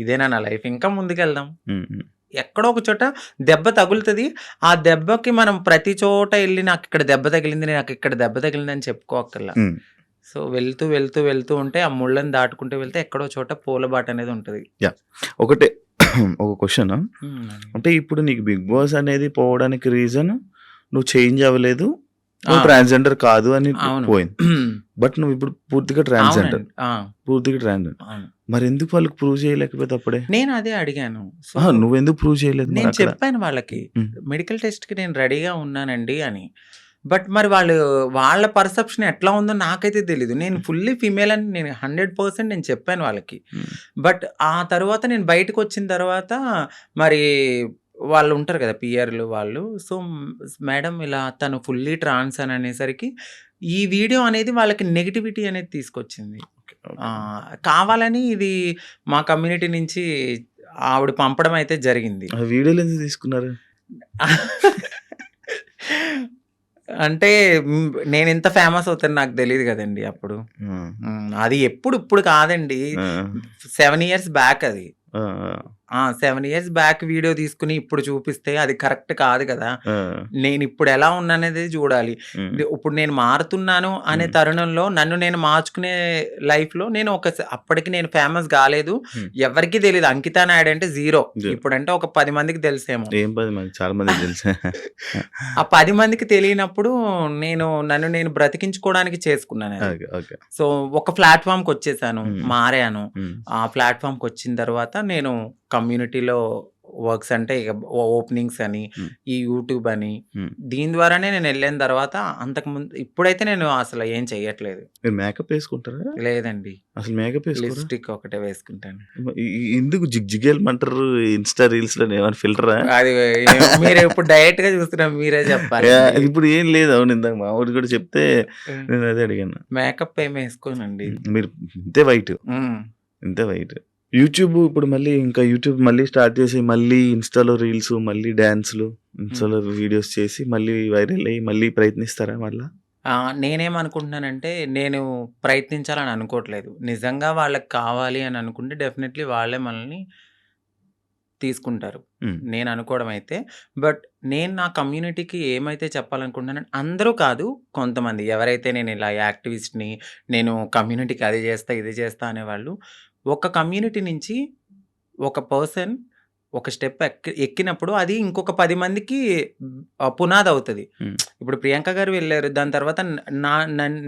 ఇదేనా నా లైఫ్ ఇంకా ముందుకెళ్దాం. హ్మ్. ఎక్కడో ఒక చోట దెబ్బ తగులుతది. ఆ దెబ్బకి మనం ప్రతి చోట ఎళ్లి నాకిక్కడ దెబ్బ తగిలింది, నాకిక్కడ దెబ్బ తగిలిందని చెప్పుకోక్కర్లా. హ్మ్. సో, వెళ్తూ ఉంటే ఆ ముళ్ళని దాటుకుంటూ వెళ్తే ఎక్కడో చోట పూలబాటనేది ఉంటది. యాహ్! ఒకటే ఒక క్వెషను. హ్మ్. అంటే ఇప్పుడు నీకు 'బిగ్ బాస్' అనేది పోవడానికి రీజన్ నువ్వు చేంజ్ అవ్వలేదు. నువ్వు ట్రాన్స్జెండర్ కాదు అని అవును. పోయింది. బట్ నువ్వు ఇప్పుడు పూర్తిగా ట్రాన్స్జెండర్. అవునండి. పూర్తిగా ట్రాన్స్జెండర్. అవును. మరి ఎందుకు వాళ్ళకి ప్రూవ్ చేయలేకపోతే అప్పుడే? నేను అదే అడిగాను. సో నువ్వెందుకు ప్రూవ్ చేయలేదు మరి నేను అక్కడ? చెప్పాను వాళ్ళకి, ఉమ్, మెడికల్ టెస్ట్‌కి నేను రెడీగా ఉన్నానండి అని. బట్ మరి వాళ్ళ పర్సెప్షన్ ఎట్లా ఉందో నాకైతే తెలీదు. నేను ఫుల్లీ ఫీమేల్ అని నేను 100% నేను చెప్పాను వాళ్ళకి. ఉమ్, బట్ ఆ తర్వాత నేను బయటకొచ్చిన తర్వాత మరి వాళ్ళు ఉంటారు కదా! పీఆర్‌లు వాళ్ళు. సో, మేడం ఇలా తను ఫుల్లీ ట్రాన్స్ అని అనేసరికి ఈ వీడియో అనేది వాళ్ళకి నెగటివిటీ అనేది తీసుకొచ్చింది. Okay, okay. కావాలని ఇది మా కమ్యూనిటీ నుంచి ఆవిడ పంపడం అయితే జరిగింది. ఆ వీడియోలు ఎందుకు తీసుకున్నారు? అంటే నేనింత ఫేమస్ అవుతాను నాకు తెలీదు గదండీ అప్పుడు. అది ఇప్పుడు కాదండి. ఆ, 7 ఇయర్స్ బ్యాక్ అది. ఆ, 7 ఇయర్స్ బ్యాక్ వీడియో తీసుకొని ఇప్పుడు చూపిస్తే అది కరెక్ట్ కాదు కదా! ఆ, నేనిప్పుడు ఎలా ఉన్నాననేది చూడాలి. ఉమ్, ఇప్పుడు నేను మారుతున్నాను అనే ఉమ్, తరుణంలో నన్ను నేను మార్చుకునే లైఫ్‌లో నేను అప్పటికి నేను ఫేమస్ గాలేదు. ఉమ్. ఎవరికీ తెలీదు. అంకితా నాయుడు అంటే జీరో. Zero. ఇప్పుడంటే ఒక 10 మందికి తెలుసేమో. ఏం 10 మంది? చాలా మందికి తెలుసు. ఆ 10 మందికి తెలియనప్పుడు నన్ను నేను బ్రతికించుకోవడానికి చేసుకున్నానది. Okay, okay. సో, ఒక ప్లాట్‌ఫార్మ్‌కొచ్చేసాను. ఉమ్, మారాను. ఉమ్, ఆ ప్లాట్‌ఫార్మ్‌కొచ్చిన తర్వాత నేను కమ్యూనిటీలో వర్క్స్ అంటే ఇక ఓపెనింగ్స్ అని, ఉమ్, ఈ యూట్యూబ్ అని, ఉమ్. దీని ద్వారానే నేనెళ్ళిన తర్వాత ఇప్పుడైతే నేను అసలు ఏం చెయ్యట్లేదు. మీరు మేకప్ వేసుకుంటారా? లేదండి. అసలు మేకప్ వేసుకోరా? లిప్‌స్టిక్ ఒకటే వేసుకుంటాను. ఎందుకు జిగ్జిగేయమంటారు? ఇన్స్టా రీల్స్ లో ఏమైనా ఫిల్టరా? అది మీరు ఇప్పుడు డైరెక్ట్‌గా చూస్తున్నారు. మీరే చెప్పాలండి. ఇప్పుడు ఏం లేదు. అవును, ఇందాక మా వాడు కూడా చెప్తే నేను అదే అడిగాను. మేకప్ ఏమి వేసుకోనండి. మీరు ఇంతే వైట్, హ్మ్. ఇంతే వైట్. యూట్యూబ్ ఇప్పుడు మళ్ళీ ఇంకా యూట్యూబ్ మళ్ళీ స్టార్ట్ చేసి మళ్ళీ ఇన్స్టాలో రీల్స్, మళ్ళీ డాన్స్లు, ఇన్స్టాలో వీడియోస్ చేసి మళ్ళీ వైరల్ అయ్యి మళ్ళీ ప్రయత్నిస్తారా మళ్ళా? నేనేమనుకుంటున్నానంటే, నేను ప్రయత్నించాలని అనుకోవట్లేదు. నిజంగా వాళ్ళకి కావాలి అని అనుకుంటే డెఫినెట్‌లీ వాళ్ళే మనల్ని తీసుకుంటారు. ఉమ్, నేను అనుకోవడం అయితే. బట్ నేను నా కమ్యూనిటీకి ఏమైతే చెప్పాలనుకుంటున్నానంటే అందరూ కాదు, కొంతమంది ఎవరైతే నేను ఇలా యాక్టివిస్ట్‌ని, నేను కమ్యూనిటీకి అది చేస్తా, ఇది చేస్తా అనేవాళ్ళు, ఒక కమ్యూనిటీ నుంచి ఒక పర్సన్ ఒక స్టెప్ ఎక్కినప్పుడు అది ఇంకొక 10 మందికి పునాదవుతది. ఉమ్, ఇప్పుడు ప్రియాంక గారు వెళ్లారు. దాని తర్వాత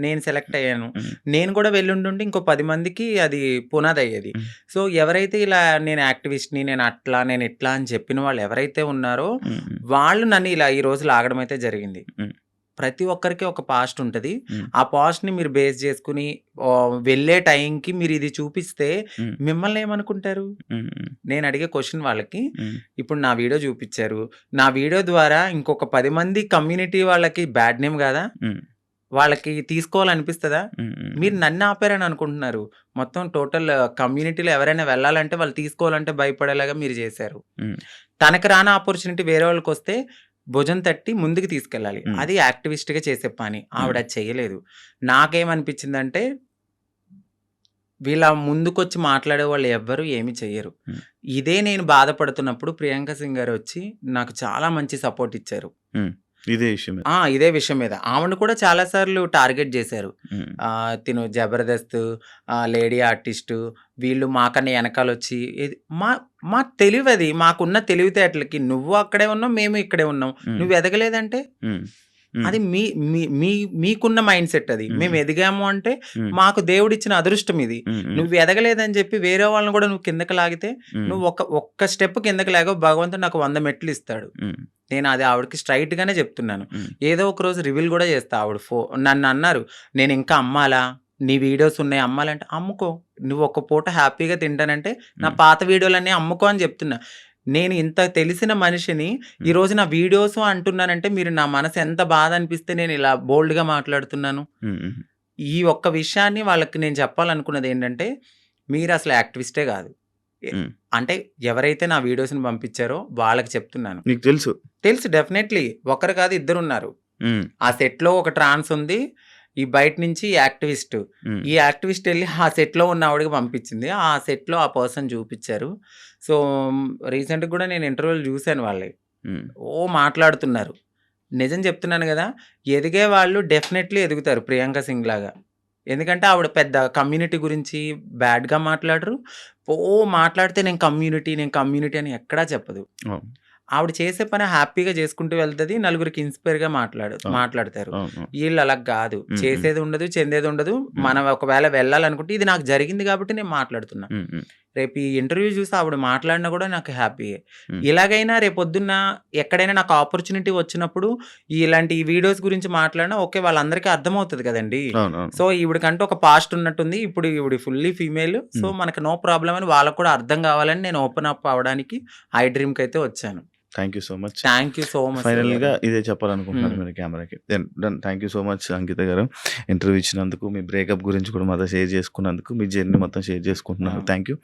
నేను సెలెక్ట్ అయ్యాను. ఉమ్, నేను కూడా వెళ్ళుండుంటే ఇంకో 10 మందికి అది పునాదయ్యేది. ఉమ్, సో, ఎవరైతే ఇలా నేను యాక్టివిస్ట్‌ని, నేను అట్లా, నేను ఇట్లా అని చెప్పిన వాళ్ళు ఎవరైతే ఉన్నారో, ఉమ్, వాళ్ళు నన్ను ఇలా ఈ రోజు లాగడం అయితే జరిగింది. ఉమ్, ప్రతి ఒక్కరికి ఒక పాస్ట్ ఉంటది. ఉమ్, ఆ పాస్ట్‌ని మీరు బేస్ చేసుకొని వెళ్ళే టైంకి మీరు ఇది చూపిస్తే ఉమ్, మిమ్మల్ని ఏమనుకుంటారు? ఉమ్, నేను అడిగే క్వెషన్ వాళ్ళకి, ఉమ్, ఇప్పుడు నా వీడియో చూపిచ్చారు. నా వీడియో ద్వారా ఇంకొక 10 మంది కమ్యూనిటీ వాళ్ళకి బ్యాడ్ నేమ్ కాదా? ఉమ్, వాళ్ళకి తీసుకోవాలనిపిస్తదా? ఉమ్, మీరు నన్ను ఆపారని అనుకుంటున్నారు. మొత్తం టోటల్ కమ్యూనిటీలో ఎవరైనా వెళ్ళాలంటే వాళ్ళు తీసుకోవాలంటే భయపడేలాగా మీరు చేశారు. ఉమ్, తనకు రాని ఆపర్చునిటీ వేరే వాళ్ళకొస్తే భుజం తట్టి ముందుకు తీసుకెళ్ళాలి. ఉమ్, అది యాక్టివిస్ట్‌గా చేసే పని. ఉమ్, ఆవిడ అది చెయ్యలేదు. నాకేమనిపించిందంటే, వీళ్ళ ముందుకొచ్చి మాట్లాడేవాళ్ళు ఎవ్వరు ఏమి చెయ్యరు. ఉమ్, ఇదే నేను బాధపడుతున్నప్పుడు ప్రియాంక సింగ్ గారొచ్చి నాకు చాలా మంచి సపోర్ట్ ఇచ్చారు. ఉమ్. ఇదే విషయమే. ఇదే విషయం మీద. ఆవిడని కూడా చాలా సార్లు టార్గెట్ చేశారు. ఉమ్, తిను జబర్దస్త్, లేడీ ఆర్టిస్టు, వీళ్ళు మాకన్నా ఎనకాలొచ్చి మా తెలివది. మాకున్న తెలివితేటలకి నువ్వు అక్కడే ఉన్నావు, మేము ఇక్కడే ఉన్నాం. ఉమ్, నువ్వు ఎదగలేదంటే ఉమ్, ఉమ్, అది మీ మీ మీ మీకున్న మైండ్ సెట్ అది. ఉమ్, మేము ఎదిగాము అంటే ఉమ్, మాకు దేవుడిచ్చిన అదృష్టం ఇది. ఉమ్, ఉమ్, నువ్వు ఎదగలేదని చెప్పి వేరే వాళ్ళని కూడా నువ్వు కిందకి లాగితే, ఉమ్, నువ్వు ఒక్క స్టెప్ కిందకి లాగావు, భగవంతుడు నాకు 100 మెట్లు ఇస్తాడు. ఉమ్, నేను అది ఆవిడకి స్ట్రైట్‌గానే చెప్తున్నాను. ఉమ్, ఏదో ఒక రోజు రివీల్ కూడా చేస్తా. ఆవిడ నన్ను అన్నారు, నేను ఇంకా అమ్మాలా? నీ వీడియోస్ ఉన్నాయి అమ్మాలంటే, అమ్ముకో. నువ్వు ఒక పూట హ్యాపీగా తింటానంటే నా ఉమ్, పాత వీడియోలన్నీ అమ్ముకో అని చెప్తున్నా. నేను ఇంత తెలిసిన మనిషిని ఉమ్, ఈరోజు నా వీడియోస్ అంటున్నానంటే మీరు నా మనసు ఎంత బాధ అనిపిస్తే నేను ఇలా బోల్డ్‌గా మాట్లాడుతున్నాను. ఉమ్, ఉమ్, ఈ ఒక్క విషయాన్ని వాళ్ళకి నేను చెప్పాలనుకున్నది ఏంటంటే, మీరు అసలు యాక్టివిస్టే కాదు. ఉమ్. అంటే ఎవరైతే నా వీడియోస్‌ని పంపించారో వాళ్ళకి చెప్తున్నాను. నీకు తెలుసు. తెలుసు డెఫినెట్‌లీ. ఒకరు కాదు ఇద్దరున్నారు. ఉమ్, ఆ సెట్‌లో ఒక ట్రాన్స్ ఉంది. ఈ బయట నుంచి యాక్టివిస్ట్. ఉమ్, ఈ యాక్టివిస్ట్ ఎళ్లి ఆ సెట్‌లో ఉన్న ఆవిడకి పంపించింది. ఆ సెట్‌లో ఆ పర్సన్ చూపిచ్చారు. సో, రీసెంట్‌గా కూడా నేను ఇంటర్వ్యూలు చూసాను వాళ్ళయి. ఉమ్, మాట్లాడుతున్నారు. నిజం చెప్తున్నాను గదా! ఎదిగే వాళ్ళు డెఫినెట్‌లీ ఎదుగుతారు ప్రియాంక సింగ్ లాగా. ఎందుకంటే ఆవిడ పెద్ద కమ్యూనిటీ గురించి బ్యాడ్‌గా మాట్లాడరు. మాట్లాడితే నేను కమ్యూనిటీ అని ఎక్కడా చెప్పదు. అవును. ఆవిడ చేసే పని హ్యాపీగా చేసుకుంటూ వెళ్తది. నలుగురికి ఇన్‌స్పైర్‌గా మాట్లాడతారు. అవును. ఈళ్ళు అలా గాదు. హ్మ్. చేసేది ఉండదు, చెందేది ఉండదు. హ్మ్. మనం ఒకవేళ వెళ్ళాలనుకుంటే ఇది నాకు జరిగింది కాబట్టి నేను మాట్లాడుతున్నా. హ్మ్. హ్మ్. రేపు ఈ ఇంటర్వ్యూ చూసి ఆవిడ మాట్లాడినా కూడా నాకు హ్యాపీయే. హ్మ్. ఇలాగైనా రేపొద్దున్న ఎక్కడైనా నాకు ఆపర్చునిటీ వచ్చినప్పుడు ఇలాంటి ఈ వీడియోస్ గురించి మాట్లాడినా ఓకే వాళ్ళందరికీ అర్థమవుతది కదండీ! అవునవును. సో, ఈవిడకంటూ ఒక పాస్ట్ ఉన్నట్టుంది. ఇప్పుడు ఈవిడ ఫుల్లీ ఫీమేల్. సో, హ్మ్. మనకి నో ప్రాబ్లమ్ అని వాళ్ళకి కూడా అర్థం కావాలని నేను ఓపెన్ అప్ అవ్వడానికి ఐ డ్రీమ్‌కైతే వచ్చాను. Thank you so much. Thank you so much ఫైనల్‌గా గారు. ఇదే చెప్పాలనుకుంటున్నారు హ్మ్. మీరు కెమెరాకి. Done. Thank you so much Ankita గారు. ఇంటర్వ్యూ ఇచ్చినందుకు, మీ బ్రేకప్ గురించి కూడా మాతో షేర్ చేసుకున్నందుకు, మీ జర్నీ మొత్తం షేర్ చేసుకుంటున్నారు. ఆ! Thank you.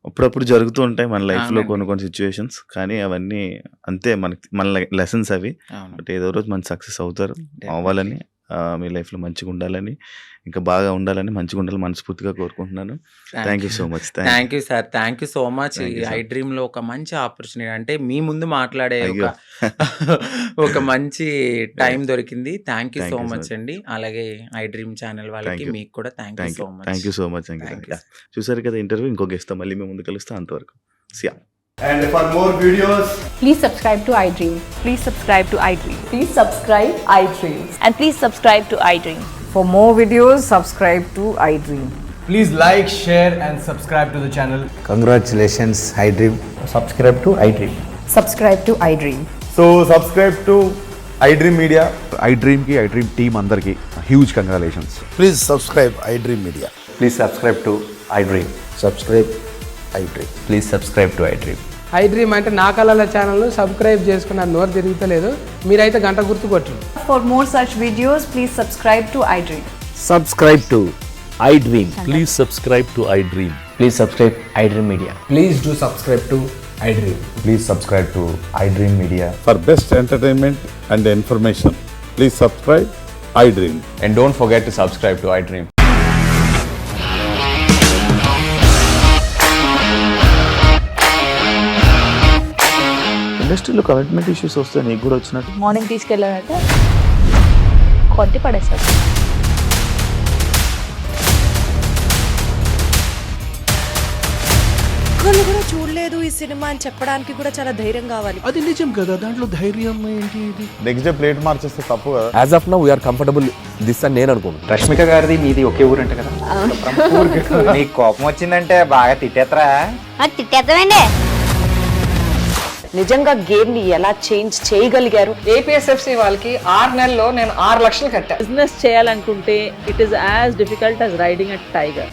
అప్పుడప్పుడు జరుగుతూ ఉంటాయి మన లైఫ్‌లో అవునండి. కొన్ని సిట్యుయేషన్స్. కానీ అవన్నీ అంతే మన లెసన్స్ అవి. అవును. బట్ ఏదో రోజు మంచి సక్సెస్ అవుతారు. డెఫినెట్‌లీ. అవ్వాలని మీ లైఫ్‌లో మంచిగా ఉండాలని, ఇంకా బాగా ఉండాలని, మంచిగా ఉండాలని మనస్ఫూర్తిగా కోరుకుంటున్నాను. Thank you so much. Thank you sir. Thank you so much. ఈ థ్యాంక్ యూ ఐ సార్. డ్రీమ్‌లో ఒక మంచి ఆపర్చునిటీ అంటే మీ ముందు మాట్లాడే అయ్యో! ఒక మంచి టైం దొరికింది. Thank you thank so you so much much. అండి. అలాగే ఐ డ్రీమ్ ఛానల్ వాళ్ళకి థ్యాంక్ యూ. మీకు కూడా thank you thank you. So much. Thank you so much Ankita. Thank you. Yeah! చూసారు కదా ఇంటర్వ్యూ. ఇంకో గెస్ట్‌తో మళ్ళీ మేము ముందు కలుస్తాం. అంతవరకు సియా. And for more videos, Please subscribe to iDream. Please subscribe to iDream. Please subscribe iDreams. And please subscribe to iDream. For more videos, subscribe to iDream. please like, share, and subscribe to the channel. Congratulations, iDream. Subscribe to iDream. Subscribe to iDream. So, subscribe to iDream Media. iDream की iDream team अंदर की huge congratulations. Please subscribe iDream Media. Please subscribe to iDream. Subscribe iDream. Please subscribe to iDream. I dream అంటే నా కళల ఛానల్ను subscribe చేసుకున్న నోరు తిరుగుతలేదు. మీరైతే గంట గుర్తు కొట్టండి. For more such videos, please subscribe to iDream. Subscribe to iDream. Please subscribe to iDream. Please subscribe iDream Media. Please do subscribe to iDream. Please subscribe to iDream Media. For best entertainment and information, please subscribe iDream. And don't forget to subscribe to iDream. ఇండస్ట్రీలో commitment issues వస్తే నీకు కూడా వచ్చినట్టు morning తీసుకెళ్ళారంటే కొట్టి పడేస్తారు. ఒక్కళ్ళు కూడా చూడలేదు ఈ సినిమా అని చెప్పడానికి కూడా చాలా ధైర్యం కావాలి. అది నిజం కదా, దాంట్లో ధైర్యం ఏంటి? ఇది నెక్స్ట్ డే ప్లేట్ మార్చేస్తే తప్పు కదా. As of now we are comfortable this అని నేను అనుకుంటున్నాను. రష్మిక గారిది మీది ఒకే ఊరంట కదా. నీకు కోపం వచ్చిందంటే బాగా తిట్టేత్తరా? తిట్టేద్దామండి. నిజంగా గేమ్ ని ఎలా చేంజ్ చేయగలిగారు? APSFC వాళ్ళకి 6 నెలల్లో నేను 6 లక్షలు కట్టా. బిజినెస్ చేయాలనుకుంటే it is as difficult as riding a tiger.